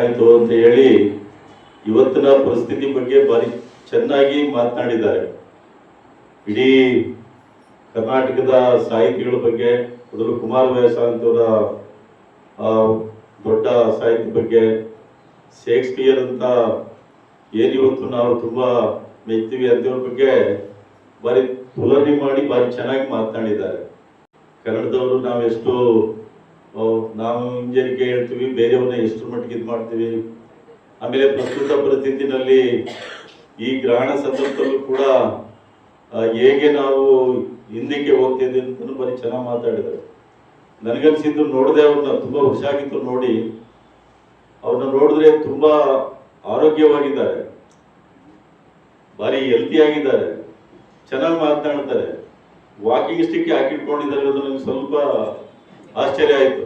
ಬೇಕಾಯಿತು ಅಂತ ಹೇಳಿ ಇವತ್ತಿನ ಪರಿಸ್ಥಿತಿ ಬಗ್ಗೆ ಭಾರಿ ಚೆನ್ನಾಗಿ ಮಾತನಾಡಿದ್ದಾರೆ. ಇಡೀ ಕರ್ನಾಟಕದ ಸಾಹಿತಿಗಳ ಬಗ್ಗೆ, ಮೊದಲು ಕುಮಾರವ್ಯಾಸ ಅಂತವರ ದೊಡ್ಡ ಸಾಹಿತ್ಯ ಬಗ್ಗೆ, ಶೇಕ್ಸ್ಪಿಯರ್ ಅಂತ ಏನಿವತ್ತು ನಾವು ತುಂಬಾ ಮೆಚ್ತೀವಿ ಅಂತವ್ರ ಬಗ್ಗೆ ಭಾರಿ ತುಲನೆ ಮಾಡಿ ಭಾರಿ ಚೆನ್ನಾಗಿ ಮಾತನಾಡಿದ್ದಾರೆ. ಕನ್ನಡದವರು ನಾವು ಹಿಂಜರಿಕೆ ಹೇಳ್ತೀವಿ, ಬೇರೆಯವ್ರನ್ನ ಎಷ್ಟು ಮಟ್ಟಿಗೆ ಇದು ಮಾಡ್ತೀವಿ. ಆಮೇಲೆ ಪ್ರಸ್ತುತ ಪರಿಸ್ಥಿತಿನಲ್ಲಿ ಈ ಗ್ರಹಣ ಸಂದರ್ಭದಲ್ಲೂ ಕೂಡ ಹೇಗೆ ನಾವು ಹಿಂದಕ್ಕೆ ಹೋಗ್ತಿದ್ವಿ ಅಂತ ಭಾರಿ ಚೆನ್ನಾಗಿ ಮಾತಾಡಿದ್ದಾರೆ. ನನಗನ್ಸಿದ್ದು ನೋಡದೆ ಅವ್ರನ್ನ ತುಂಬಾ ವರ್ಷ ಆಗಿತ್ತು ನೋಡಿ, ಅವ್ರನ್ನ ನೋಡಿದ್ರೆ ತುಂಬಾ ಆರೋಗ್ಯವಾಗಿದ್ದಾರೆ, ಭಾರಿ ಹೆಲ್ತಿ ಆಗಿದ್ದಾರೆ, ಚೆನ್ನಾಗಿ ಮಾತನಾಡ್ತಾರೆ. ವಾಕಿಂಗ್ ಸ್ಟಿಕ್ ಹಾಕಿಟ್ಕೊಂಡಿದ್ದಾರೆ, ಅದು ನನಗೆ ಸ್ವಲ್ಪ ಆಶ್ಚರ್ಯ ಆಯಿತು.